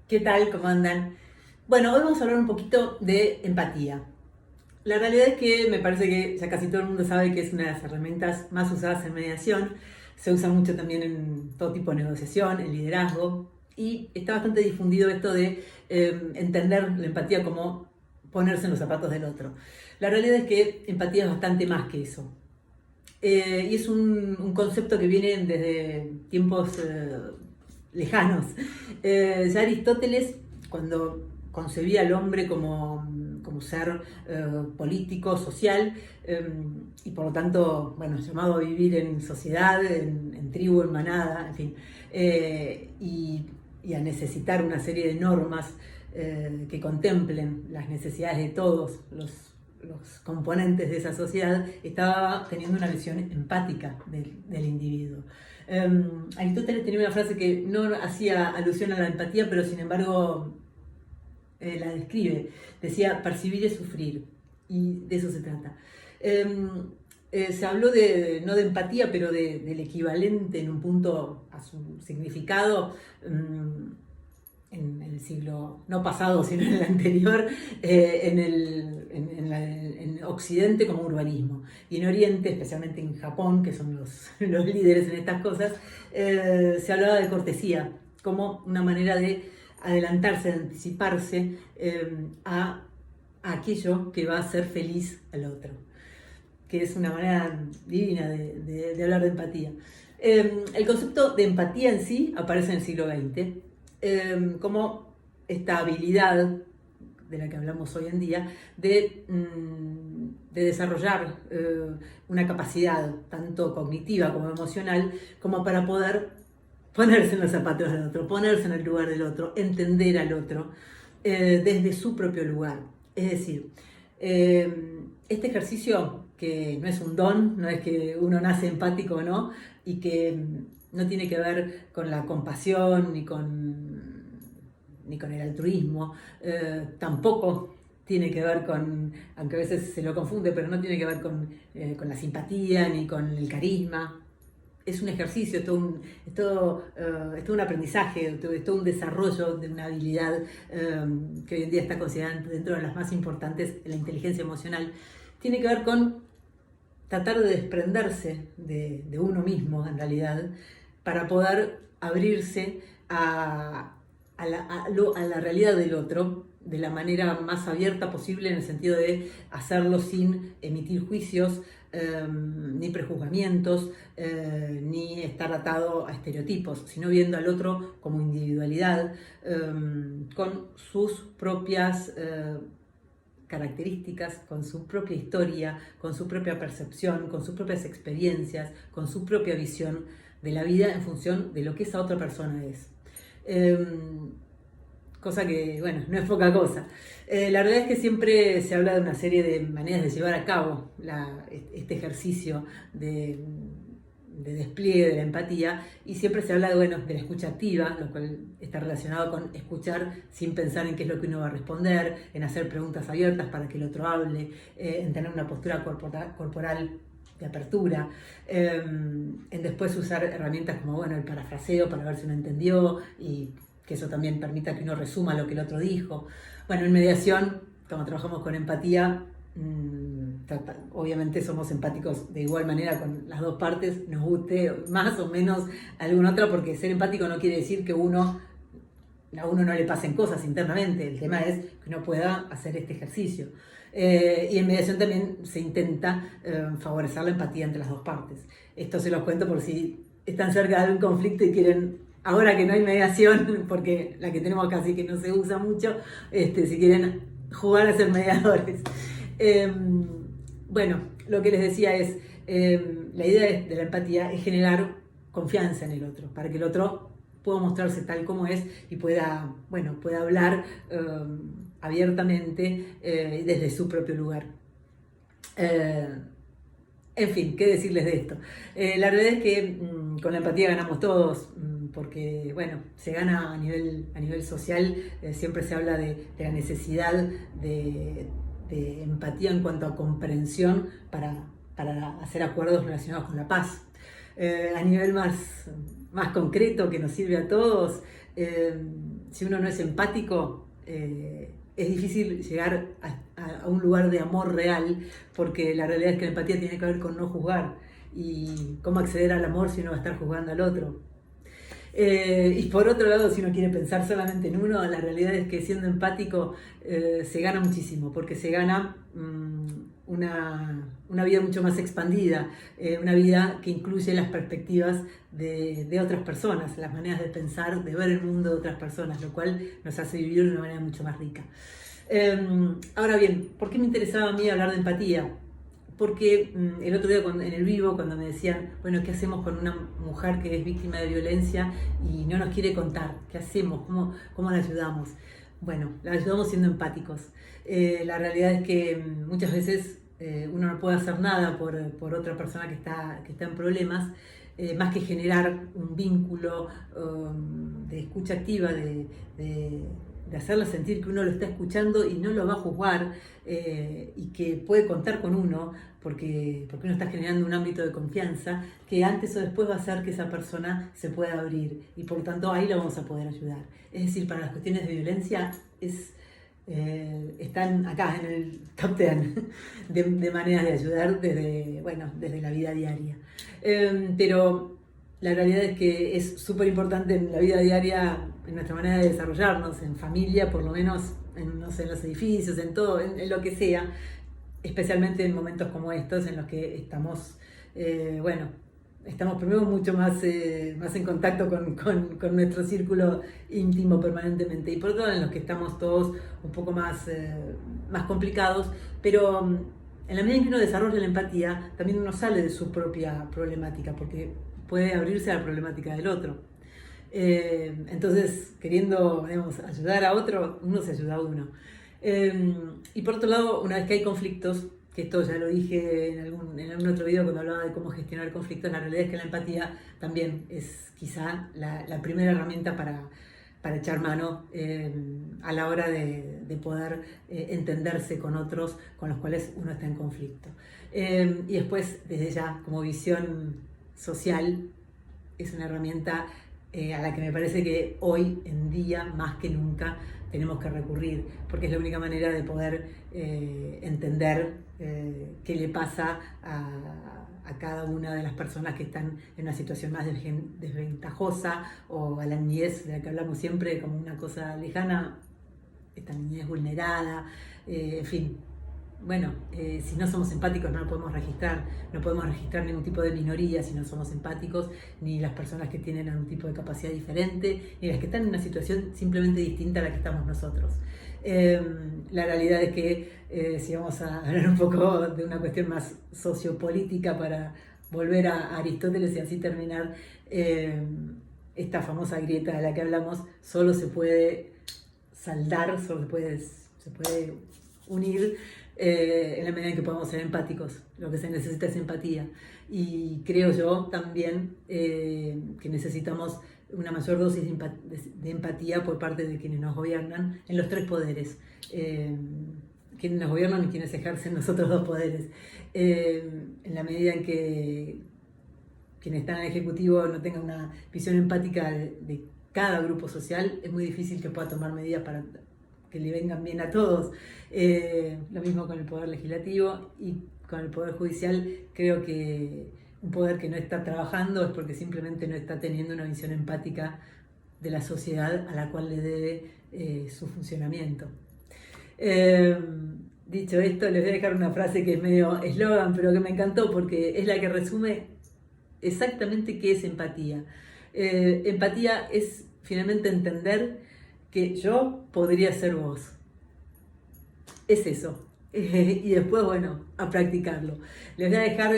¿Qué tal? ¿Cómo andan? Bueno, hoy vamos a hablar un poquito de empatía. La realidad es que me parece que ya casi todo el mundo sabe que es una de las herramientas más usadas en mediación. Se usa mucho también en todo tipo de negociación, en liderazgo. Y está bastante difundido esto de entender la empatía como ponerse en los zapatos del otro. La realidad es que empatía es bastante más que eso. Y es un concepto que viene desde tiempos lejanos. Ya Aristóteles, cuando concebía al hombre como ser político, social, y por lo tanto, bueno, llamado a vivir en sociedad, en tribu, en manada, en fin, y a necesitar una serie de normas que contemplen las necesidades de todos los componentes de esa sociedad, estaba teniendo una visión empática del individuo. Aristóteles tenía una frase que no hacía alusión a la empatía, pero sin embargo la describe. Decía, percibir es sufrir, y de eso se trata. Se habló no de empatía, pero del equivalente en un punto a su significado en el siglo no pasado, sino en el anterior, en Occidente como urbanismo. Y en Oriente, especialmente en Japón, que son los líderes en estas cosas, se hablaba de cortesía como una manera de adelantarse, de anticiparse a aquello que va a hacer feliz al otro, que es una manera divina de hablar de empatía. El concepto de empatía en sí aparece en el siglo XX como esta habilidad de la que hablamos hoy en día, de desarrollar una capacidad tanto cognitiva como emocional, como para poder ponerse en los zapatos del otro, ponerse en el lugar del otro, entender al otro desde su propio lugar. Es decir, este ejercicio que no es un don, no es que uno nace empático o no, y que no tiene que ver con la compasión ni con el altruismo, tampoco tiene que ver con, aunque a veces se lo confunde, pero no tiene que ver con la simpatía ni con el carisma. Es un ejercicio, es todo un aprendizaje, es todo un desarrollo de una habilidad que hoy en día está considerada dentro de las más importantes, la inteligencia emocional. Tiene que ver con tratar de desprenderse de uno mismo, en realidad, para poder abrirse a la realidad del otro de la manera más abierta posible, en el sentido de hacerlo sin emitir juicios, ni prejuzgamientos, ni estar atado a estereotipos, sino viendo al otro como individualidad, con sus propias características, con su propia historia, con su propia percepción, con sus propias experiencias, con su propia visión de la vida en función de lo que esa otra persona es. Cosa que, bueno, no es poca cosa. La realidad es que siempre se habla de una serie de maneras de llevar a cabo este ejercicio de despliegue de la empatía, y siempre se habla de la escucha activa, lo cual está relacionado con escuchar sin pensar en qué es lo que uno va a responder, en hacer preguntas abiertas para que el otro hable, en tener una postura corporal de apertura, en después usar herramientas como el parafraseo para ver si uno entendió, y que eso también permita que uno resuma lo que el otro dijo. Bueno, en mediación, como trabajamos con empatía, obviamente somos empáticos de igual manera con las dos partes, nos guste más o menos alguna otra, porque ser empático no quiere decir que a uno no le pasen cosas internamente. El tema es que uno pueda hacer este ejercicio. Y en mediación también se intenta favorecer la empatía entre las dos partes. Esto se los cuento por si están cerca de algún conflicto y quieren, ahora que no hay mediación, porque la que tenemos casi que no se usa mucho, si quieren jugar a ser mediadores. Bueno, lo que les decía es, la idea de la empatía es generar confianza en el otro, para que el otro pueda mostrarse tal como es y pueda hablar abiertamente desde su propio lugar. En fin, ¿qué decirles de esto? La realidad es que con la empatía ganamos todos, porque, se gana a nivel social. Siempre se habla de la necesidad de empatía en cuanto a comprensión para hacer acuerdos relacionados con la paz. A nivel más concreto, que nos sirve a todos, si uno no es empático, es difícil llegar a un lugar de amor real, porque la realidad es que la empatía tiene que ver con no juzgar. Y cómo acceder al amor si uno va a estar juzgando al otro. Y por otro lado, si uno quiere pensar solamente en uno, la realidad es que siendo empático se gana muchísimo, porque se gana una vida mucho más expandida, una vida que incluye las perspectivas de otras personas, las maneras de pensar, de ver el mundo de otras personas, lo cual nos hace vivir de una manera mucho más rica. Ahora bien, ¿por qué me interesaba a mí hablar de empatía? Porque el otro día en el vivo, cuando me decían, bueno, ¿qué hacemos con una mujer que es víctima de violencia y no nos quiere contar? ¿Qué hacemos? ¿Cómo la ayudamos? Bueno, la ayudamos siendo empáticos. La realidad es que muchas veces uno no puede hacer nada por otra persona que está en problemas, más que generar un vínculo de escucha activa, de hacerle sentir que uno lo está escuchando y no lo va a juzgar, y que puede contar con uno porque uno está generando un ámbito de confianza que antes o después va a hacer que esa persona se pueda abrir y por lo tanto ahí la vamos a poder ayudar. Es decir, para las cuestiones de violencia están acá en el top 10 de maneras de ayudar desde la vida diaria. Pero la realidad es que es súper importante en la vida diaria, en nuestra manera de desarrollarnos, en familia, por lo menos en los edificios, en todo, en lo que sea, especialmente en momentos como estos, en los que estamos primero mucho más en contacto con nuestro círculo íntimo permanentemente, y por otro lado en los que estamos todos un poco más complicados, pero en la medida en que uno desarrolla la empatía, también uno sale de su propia problemática, porque puede abrirse a la problemática del otro. Entonces, queriendo, ayudar a otro, uno se ayuda a uno. Y por otro lado, una vez que hay conflictos, que esto ya lo dije en algún otro video cuando hablaba de cómo gestionar conflictos, la realidad es que la empatía también es quizá la primera herramienta para echar mano a la hora de poder entenderse con otros con los cuales uno está en conflicto. Y después, desde ya, como visión social, es una herramienta a la que me parece que hoy en día, más que nunca, tenemos que recurrir, porque es la única manera de poder entender qué le pasa a cada una de las personas que están en una situación más desventajosa, o a la niñez de la que hablamos siempre como una cosa lejana, esta niñez vulnerada, en fin. Bueno, si no somos empáticos no lo podemos registrar ningún tipo de minoría si no somos empáticos, ni las personas que tienen algún tipo de capacidad diferente, ni las que están en una situación simplemente distinta a la que estamos nosotros. La realidad es que si vamos a hablar un poco de una cuestión más sociopolítica para volver a Aristóteles y así terminar, esta famosa grieta de la que hablamos solo se puede saldar, solo se puede unir en la medida en que podamos ser empáticos. Lo que se necesita es empatía, y creo yo también que necesitamos una mayor dosis de empatía por parte de quienes nos gobiernan en los tres poderes, quienes nos gobiernan y quienes ejercen los otros dos poderes. En la medida en que quienes están en el Ejecutivo no tengan una visión empática de cada grupo social, es muy difícil que pueda tomar medidas para que le vengan bien a todos. Lo mismo con el Poder Legislativo y con el Poder Judicial. Creo que un poder que no está trabajando es porque simplemente no está teniendo una visión empática de la sociedad a la cual le debe su funcionamiento. Dicho esto, les voy a dejar una frase que es medio eslogan, pero que me encantó porque es la que resume exactamente qué es empatía. Empatía es finalmente entender que yo podría ser vos. Es eso. Y después, bueno, a practicarlo. Les voy a dejar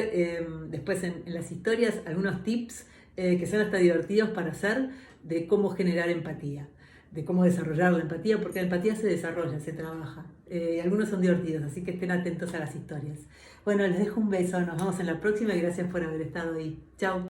después en las historias algunos tips que son hasta divertidos para hacer, de cómo generar empatía, de cómo desarrollar la empatía, porque la empatía se desarrolla, se trabaja. Algunos son divertidos, así que estén atentos a las historias. Bueno, les dejo un beso, nos vemos en la próxima y gracias por haber estado ahí. Chao.